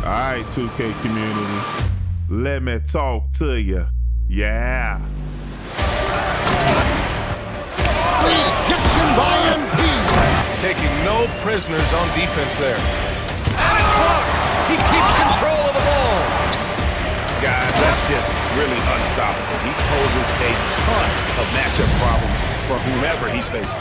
Alright, 2K community, let me talk to you. Yeah. Rejection by MP. Taking no prisoners on defense there. And it's blocked. He keeps control of the ball. Guys, that's just really unstoppable. He poses a ton of matchup problems for whomever he's facing.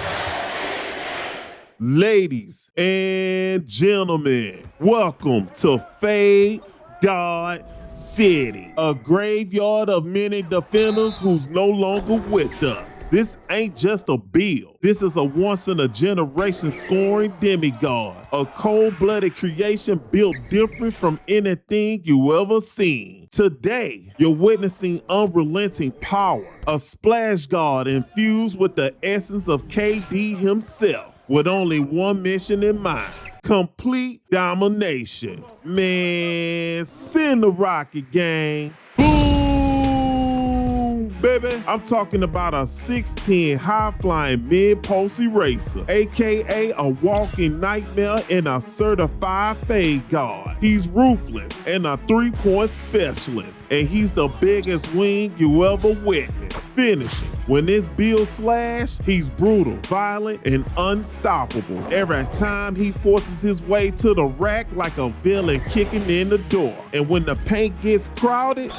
Ladies and gentlemen, welcome to Fade God City, a graveyard of many defenders who's no longer with us. This ain't just a build. This is a once-in-a-generation scoring demigod, a cold-blooded creation built different from anything you ever seen. Today, you're witnessing unrelenting power, a splash guard infused with the essence of KD himself, with only one mission in mind: complete domination. Man, send the rocket, gang. Boom, baby. I'm talking about a 6'10" high-flying mid-post eraser, aka a walking nightmare and a certified fade guard. He's ruthless and a three-point specialist, and he's the biggest wing you ever witnessed. Finishing. When this build slash, he's brutal, violent, and unstoppable. Every time he forces his way to the rack like a villain kicking in the door. And when the paint gets crowded,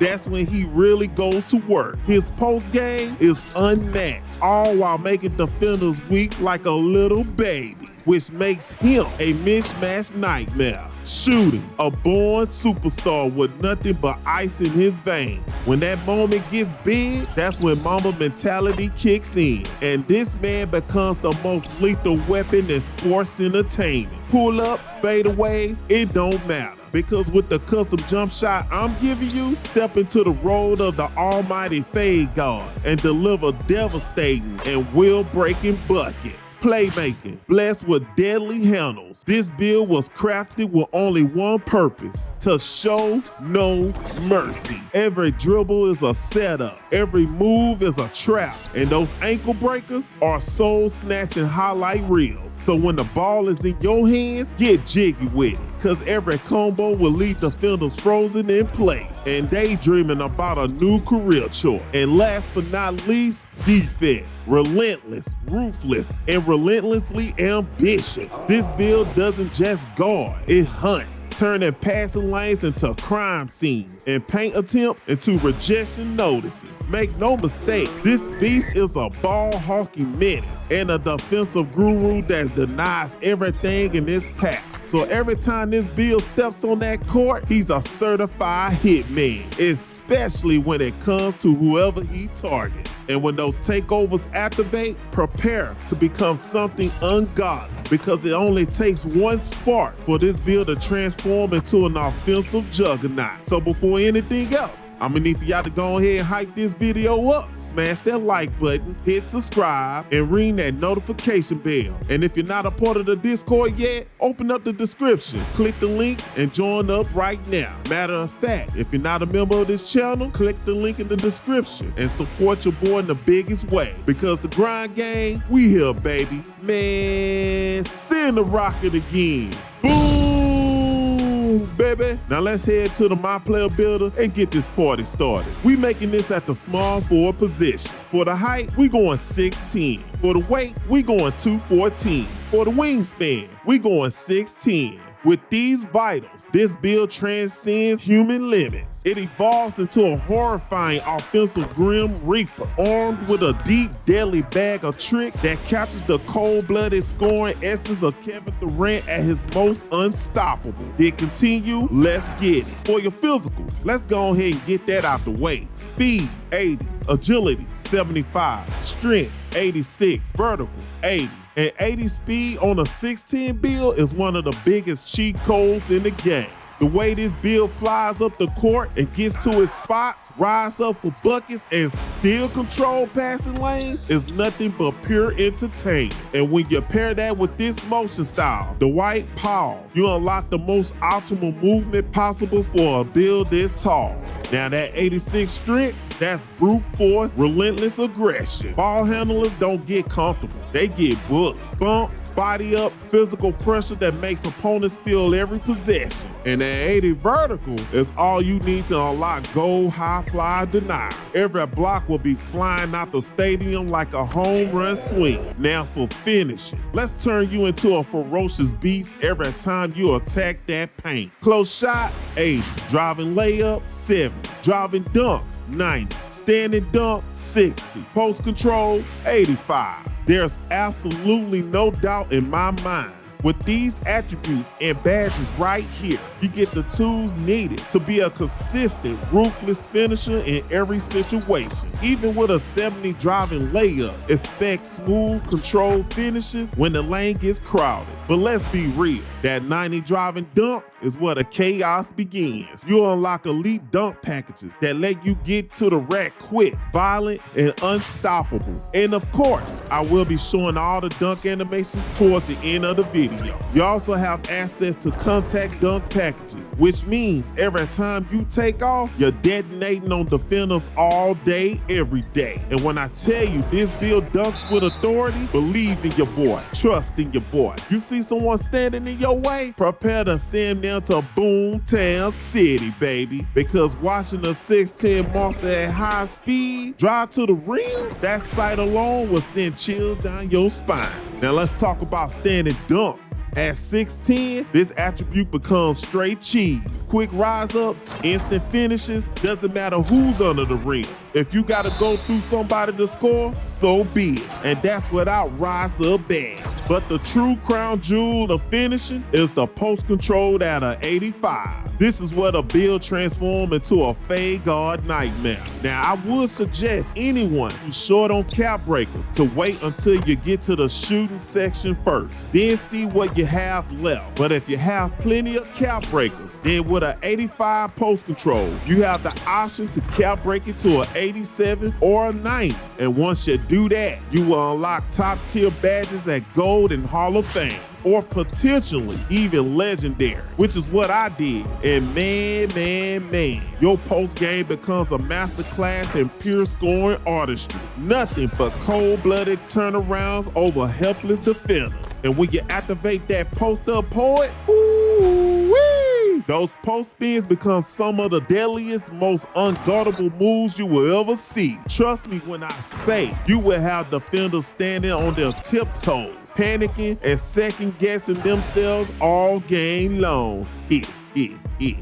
that's when he really goes to work. His post game is unmatched, all while making defenders weak like a little baby, which makes him a mismatched nightmare. Shooting, a born superstar with nothing but ice in his veins. When that moment gets big, that's when Mamba mentality kicks in, and this man becomes the most lethal weapon in sports entertainment. Pull-ups, fadeaways, it don't matter. Because with the custom jump shot I'm giving you, step into the role of the almighty fade guard and deliver devastating and will-breaking buckets. Playmaking, blessed with deadly handles. This build was crafted with only one purpose: to show no mercy. Every dribble is a setup, every move is a trap, and those ankle breakers are soul-snatching highlight reels. So when the ball is in your hands, get jiggy with it, cause every combo will leave defenders frozen in place and daydreaming about a new career choice. And last but not least, defense. Relentless, ruthless, and relentlessly ambitious. This build doesn't just guard, it hunts, turning passing lanes into crime scenes and paint attempts into rejection notices. Make no mistake, this beast is a ball-hawking menace and a defensive guru that denies everything in his path. So every time this build steps on that court, he's a certified hitman, especially when it comes to whoever he targets. And when those takeovers activate, prepare to become something ungodly, because it only takes one spark for this build to transform into an offensive juggernaut. So before anything else, I'm gonna need for y'all to go ahead and hype this video up, smash that like button, hit subscribe, and ring that notification bell. And if you're not a part of the Discord yet, open up the description, click the link, and join up right now. Matter of fact, if you're not a member of this channel, click the link in the description and support your boy in the biggest way, because the grind gang, we here, baby. Man, send the rocket again. Boom, baby. Now let's head to the MyPlayer builder and get this party started. We making this at the small forward position. For the height, we going 6'10". For the weight, we going 214. For the wingspan, we going 6'10". With these vitals, this build transcends human limits. It evolves into a horrifying offensive Grim Reaper, armed with a deep, deadly bag of tricks that captures the cold-blooded scoring essence of Kevin Durant at his most unstoppable. Then continue, let's get it. For your physicals, let's go ahead and get that out the way. Speed, 80, agility, 75, strength, 86, vertical, 80. And 80 speed on a 6'10" build is one of the biggest cheat codes in the game. The way this build flies up the court and gets to his spots, rise up for buckets, and still control passing lanes is nothing but pure entertainment. And when you pair that with this motion style, the white power, you unlock the most optimal movement possible for a build this tall. Now that 86 strength, That's brute force, relentless aggression. Ball handlers don't get comfortable. They get bullied. Bumps, body ups, physical pressure that makes opponents feel every possession. And at 80 vertical is all you need to unlock gold high fly denial. Every block will be flying out the stadium like a home run swing. Now for finishing, let's turn you into a ferocious beast every time you attack that paint. Close shot, 80. Driving layup, 70. Driving dunk, 90. Standing dunk, 60. Post control, 85. There's absolutely no doubt in my mind. With these attributes and badges right here, you get the tools needed to be a consistent, ruthless finisher in every situation. Even with a 70 driving layup, expect smooth, controlled finishes when the lane gets crowded. But let's be real, that 90 driving dunk is where the chaos begins. You'll unlock elite dunk packages that let you get to the rack quick, violent, and unstoppable. And of course, I will be showing all the dunk animations towards the end of the video. You also have access to contact dunk packages, which means every time you take off, you're detonating on defenders all day, every day. And when I tell you this build dunks with authority, believe in your boy, trust in your boy. You see someone standing in your way, prepare to send them to Boomtown City, baby. Because watching a 6'10" monster at high speed drive to the rim, that sight alone will send chills down your spine. Now let's talk about standing dunk. At 6'10", this attribute becomes straight cheese. Quick rise-ups, instant finishes, doesn't matter who's under the rim. If you gotta go through somebody to score, so be it. And that's without rise-up badge. But the true crown jewel of finishing is the post control at a 85. This is where the build transforms into a fade guard nightmare. Now, I would suggest anyone who's short on cap breakers to wait until you get to the shooting section first, then see what you have left. But if you have plenty of cap breakers, then with an 85 post control, you have the option to cap break it to an 87 or a 90. And once you do that, you will unlock top tier badges at Gold and Hall of Fame, or potentially even legendary, which is what I did. And man, your post game becomes a masterclass in pure scoring artistry. Nothing but cold-blooded turnarounds over helpless defenders. And when you activate that post-up poet, ooh-wee, those post spins become some of the deadliest, most unguardable moves you will ever see. Trust me when I say you will have defenders standing on their tiptoes, panicking and second-guessing themselves all game long.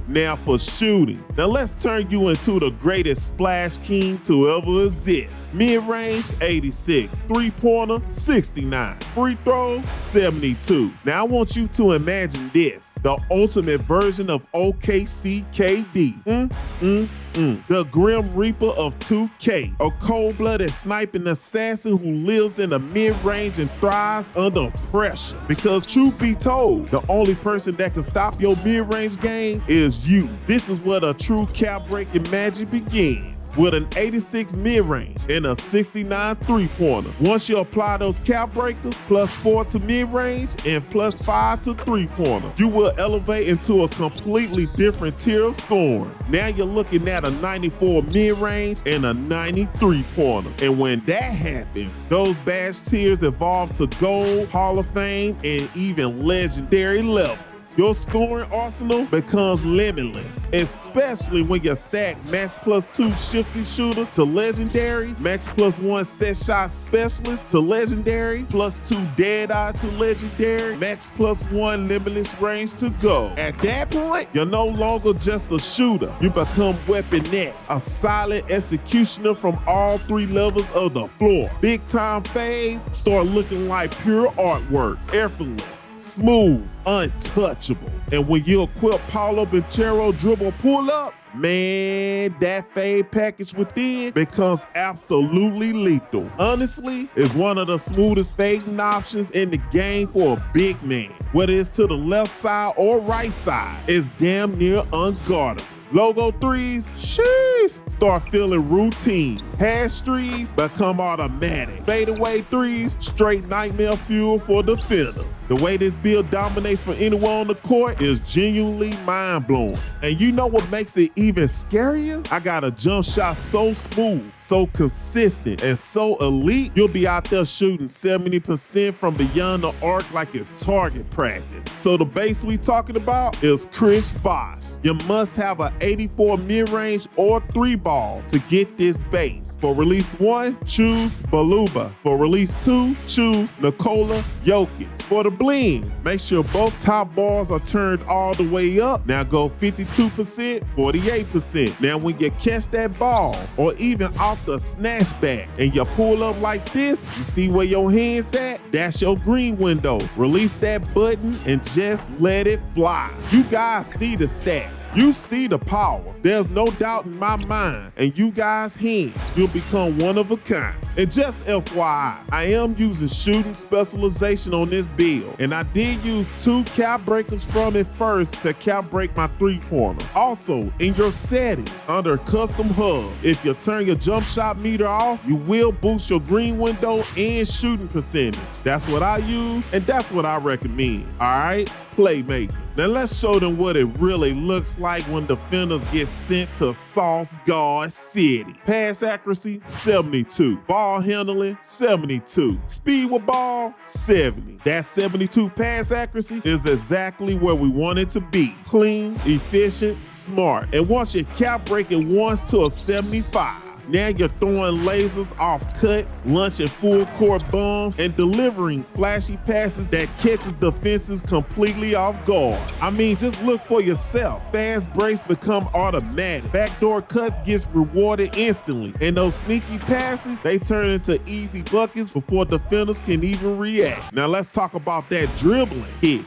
Now for shooting. Now let's turn you into the greatest splash king to ever exist. Mid-range, 86. Three-pointer, 69. Free throw, 72. Now I want you to imagine this, the ultimate version of OKC KD. The Grim Reaper of 2K, a cold-blooded sniping assassin who lives in the mid-range and thrives under pressure. Because truth be told, the only person that can stop your mid-range game is you. This is where the true cap-breaking magic begins. With an 86 mid-range and a 69 three-pointer. Once you apply those cap breakers, +4 to mid-range and +5 to three-pointer, you will elevate into a completely different tier of scoring. Now you're looking at a 94 mid-range and a 90 three-pointer. And when that happens, those badge tiers evolve to gold, Hall of Fame, and even legendary levels. Your scoring arsenal becomes limitless, especially when you stack max +2 shifty shooter to legendary, max +1 set shot specialist to legendary, +2 dead eye to legendary, max +1 limitless range to go. At that point, you're no longer just a shooter. You become Weapon X, a silent executioner from all 3 levels of the floor. Big time fades start looking like pure artwork, effortless, smooth, untouchable. And when you equip Paulo Banchero dribble pull up, man, that fade package within becomes absolutely lethal. Honestly, it's one of the smoothest fading options in the game for a big man. Whether it's to the left side or right side, it's damn near unguardable. Logo threes, sheesh, start feeling routine. Hash threes become automatic. Fadeaway threes, straight nightmare fuel for defenders. The way this build dominates for anyone on the court is genuinely mind-blowing. And you know what makes it even scarier? I got a jump shot so smooth, so consistent, and so elite, you'll be out there shooting 70% from beyond the arc like it's target practice. So the base we talking about is Chris Bosh. You must have an 84 mid-range or 3-ball to get this base. For release 1, choose Baluba. For release 2, choose Nikola Jokic. For the bling, make sure both top bars are turned all the way up. Now go 52%, 48%. Now when you catch that ball, or even off the snatch back, and you pull up like this, you see where your hand's at? That's your green window. Release that button and just let it fly. You guys see the stats. You see the power. There's no doubt in my mind. And you guys' hands, you'll become one of a kind. And just FYI, I am using shooting specialization on this build. And I did use 2 cap breakers from it first to cap break my 3-pointer. Also, in your settings, under custom hub, if you turn your jump shot meter off, you will boost your green window and shooting percentage. That's what I use, and that's what I recommend. All right, Playmaking. Now let's show them what it really looks like when defenders get sent to Sauce Guard City. Pass accuracy, 72. Ball handling, 72. Speed with ball, 70. That 72 pass accuracy is exactly where we want it to be. Clean, efficient, smart. And once you cap break it once to a 75, now you're throwing lasers off cuts, launching full court bombs, and delivering flashy passes that catches defenses completely off guard. I mean, just look for yourself. Fast breaks become automatic. Backdoor cuts gets rewarded instantly. And those sneaky passes, they turn into easy buckets before defenders can even react. Now let's talk about that dribbling hit.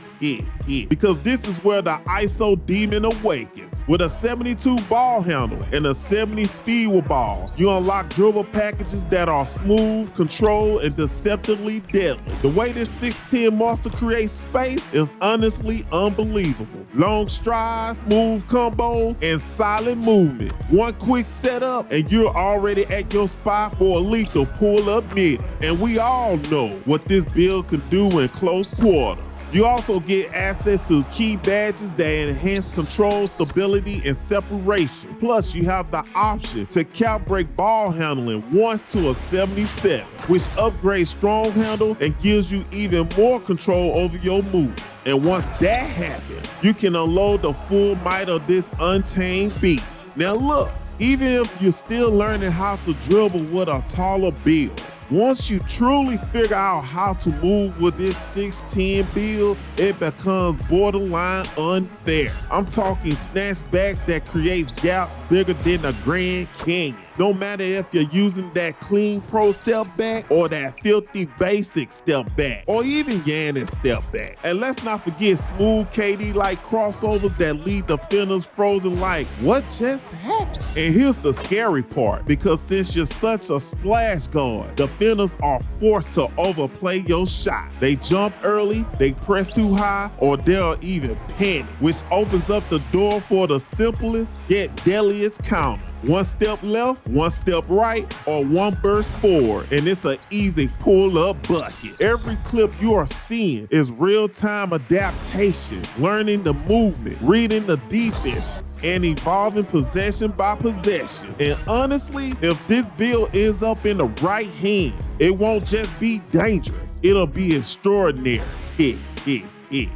Because this is where the ISO demon awakens. With a 72 ball handle and a 70 speed with ball, you unlock dribble packages that are smooth, controlled, and deceptively deadly. The way this 6'10 monster creates space is honestly unbelievable. Long strides, smooth combos, and silent movement. One quick setup and you're already at your spot for a lethal pull-up mid. And we all know what this build can do in close quarters. You also get access to key badges that enhance control, stability, and separation. Plus, you have the option to cap break ball handling once to a 77, which upgrades strong handle and gives you even more control over your movements. And once that happens, you can unload the full might of this untamed beast. Now look, even if you're still learning how to dribble with a taller build, once you truly figure out how to move with this 6'10 build, it becomes borderline unfair. I'm talking snatchbacks that creates gaps bigger than the Grand Canyon. No matter if you're using that clean pro step back or that filthy basic step back or even Giannis step back. And let's not forget smooth KD-like crossovers that leave defenders frozen like, what just happened? And here's the scary part, because since you're such a splash guard, defenders are forced to overplay your shot. They jump early, they press too high, or they'll even panic, which opens up the door for the simplest yet deadliest counters. One step left, one step right, or one burst forward, and it's an easy pull-up bucket. Every clip you are seeing is real-time adaptation, learning the movement, reading the defenses, and evolving possession by possession. And honestly, if this build ends up in the right hands, it won't just be dangerous, it'll be extraordinary.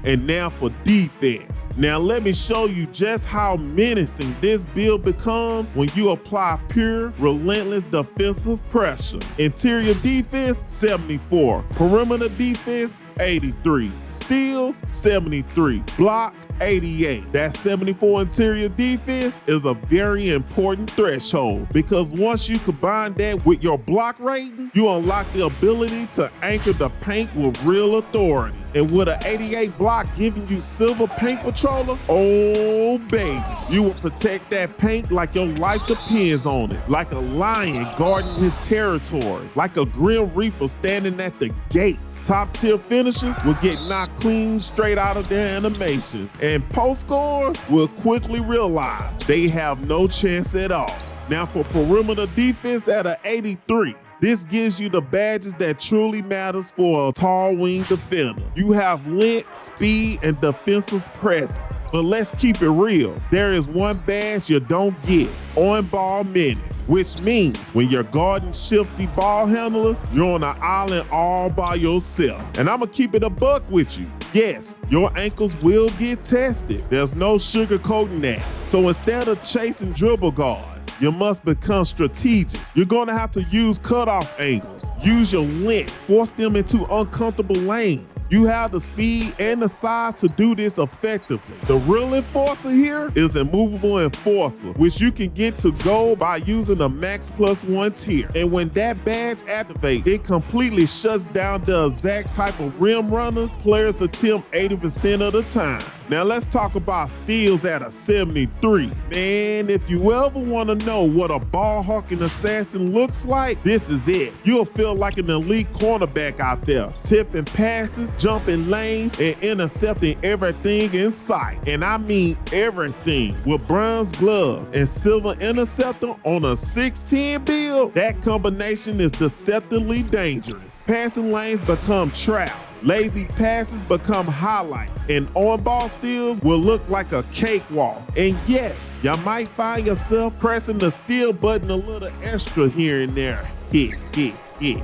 And now for defense. Now let me show you just how menacing this build becomes when you apply pure, relentless defensive pressure. Interior defense, 74. Perimeter defense, 83. Steals, 73. Block, 88. That 74 interior defense is a very important threshold, because once you combine that with your block rating, you unlock the ability to anchor the paint with real authority. And with an 88 block giving you silver paint patroller, oh baby, you will protect that paint like your life depends on it. Like a lion guarding his territory. Like a grim reaper standing at the gates. Top tier finishers will get knocked clean straight out of their animations. And post scorers will quickly realize they have no chance at all. Now for perimeter defense at an 83, this gives you the badges that truly matters for a tall wing defender. You have length, speed, and defensive presence. But let's keep it real. There is one badge you don't get, on-ball menace, which means when you're guarding shifty ball handlers, you're on an island all by yourself. And I'ma keep it a buck with you. Yes, your ankles will get tested. There's no sugarcoating that. So instead of chasing dribble guards, you must become strategic. You're gonna have to use cutoff angles, use your length, force them into uncomfortable lanes. You have the speed and the size to do this effectively. The real enforcer here is immovable enforcer, which you can get to gold by using the max +1 tier. And when that badge activates, it completely shuts down the exact type of rim runners players attempt 80% of the time. Now let's talk about steals at a 73. Man, if you ever want to know what a ball-hawking assassin looks like, this is it. You'll feel like an elite cornerback out there, tipping passes, jumping lanes, and intercepting everything in sight. And I mean everything. With bronze glove and silver interceptor on a 6'10" build, that combination is deceptively dangerous. Passing lanes become traps, lazy passes become highlights, and on-ball steals will look like a cakewalk. And yes, you might find yourself pressing the steal button a little extra here and there.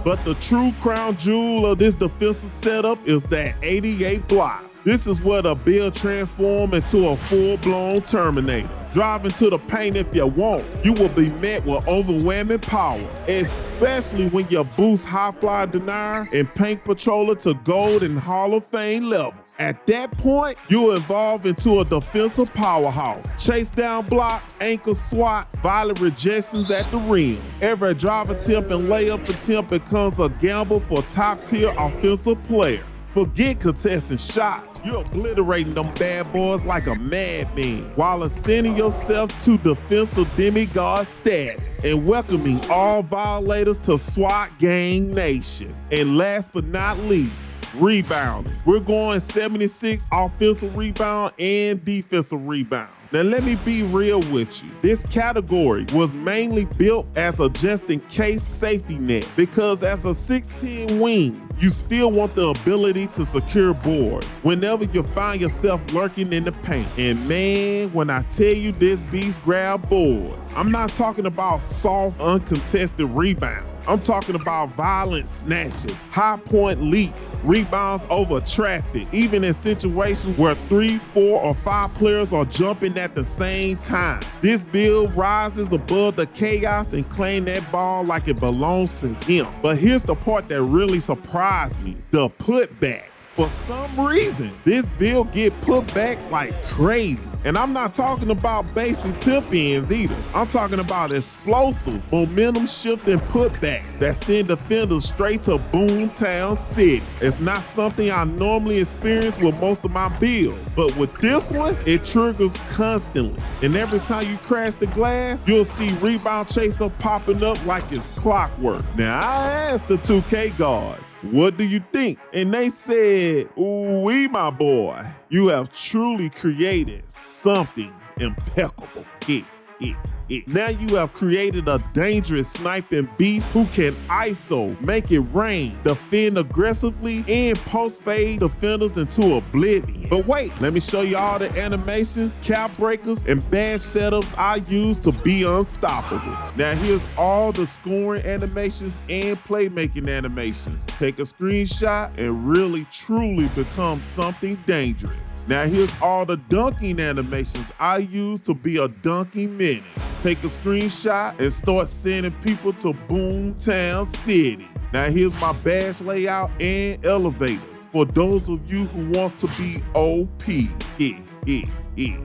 But the true crown jewel of this defensive setup is that 88 block. This is where the build transforms into a full-blown Terminator. Drive into the paint if you want. You will be met with overwhelming power, especially when you boost High Fly Denier and Paint Patroller to gold and Hall of Fame levels. At that point, you'll evolve into a defensive powerhouse. Chase down blocks, ankle swats, violent rejections at the rim. Every drive attempt and layup attempt becomes a gamble for top-tier offensive players. Forget contesting shots. You're obliterating them bad boys like a madman while ascending yourself to defensive demigod status and welcoming all violators to SWAT Gang Nation. And last but not least, rebounding. We're going 76 offensive rebound and defensive rebound. Now let me be real with you. This category was mainly built as a just-in-case safety net because as a 6'10" wing, you still want the ability to secure boards whenever you find yourself lurking in the paint. And man, when I tell you this beast grab boards, I'm not talking about soft, uncontested rebounds. I'm talking about violent snatches, high point leaps, rebounds over traffic, even in situations where 3, 4, or 5 players are jumping at the same time. This build rises above the chaos and claim that ball like it belongs to him. But here's the part that really surprised me, the putbacks. For some reason, this build get putbacks like crazy. And I'm not talking about basic tip ends either. I'm talking about explosive, momentum shifting putbacks that send defenders straight to Boomtown City. It's not something I normally experience with most of my builds, but with this one, it triggers constantly. And every time you crash the glass, you'll see rebound chaser popping up like it's clockwork. Now, I asked the 2K guards, what do you think? And they said, ooh-wee, my boy, you have truly created something impeccable. Now you have created a dangerous sniping beast who can ISO, make it rain, defend aggressively, and post-fade defenders into oblivion. But wait, let me show you all the animations, cap breakers, and badge setups I use to be unstoppable. Now here's all the scoring animations and playmaking animations. Take a screenshot and really truly become something dangerous. Now here's all the dunking animations I use to be a dunking menace. Take a screenshot and start sending people to Boomtown City. Now here's my badge layout and elevators for those of you who wants to be OP.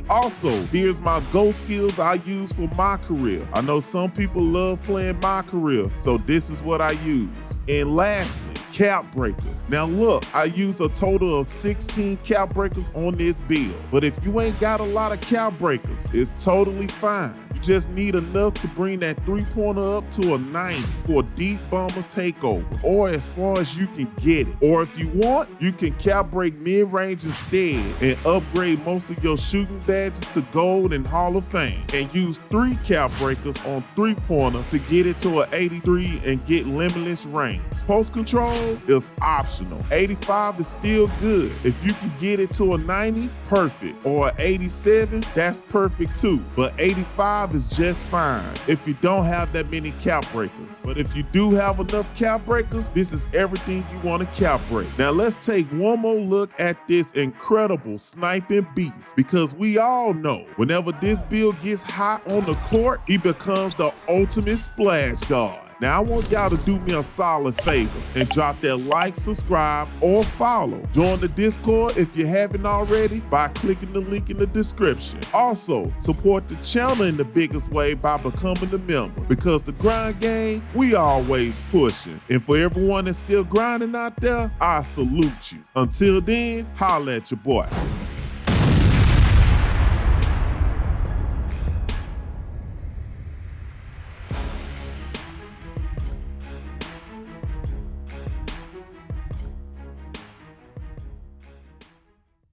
Also, here's my go skills I use for my career. I know some people love playing my career, so this is what I use. And lastly, cap breakers. Now look, I use a total of 16 cap breakers on this build, but if you ain't got a lot of cap breakers, it's totally fine. You just need enough to bring that 3-pointer up to a 90 for a deep bomber takeover, or as far as you can get it. Or if you want, you can cap break mid-range instead and upgrade most of your shooting badges to gold and Hall of Fame, and use 3 cap breakers on 3-pointer to get it to an 83 and get limitless range. Post control is optional. 85 is still good. If you can get it to a 90, perfect. Or an 87, that's perfect too. But 85 is just fine if you don't have that many cap breakers. But if you do have enough cap breakers, this is everything you want to cap break. Now let's take one more look at this incredible sniping beast, because we all know whenever this build gets hot on the court, he becomes the ultimate splash guard. Now I want y'all to do me a solid favor and drop that like, subscribe, or follow. Join the Discord if you haven't already by clicking the link in the description. Also, support the channel in the biggest way by becoming a member, because the grind game, we always pushing. And for everyone that's still grinding out there, I salute you. Until then, holla at your boy.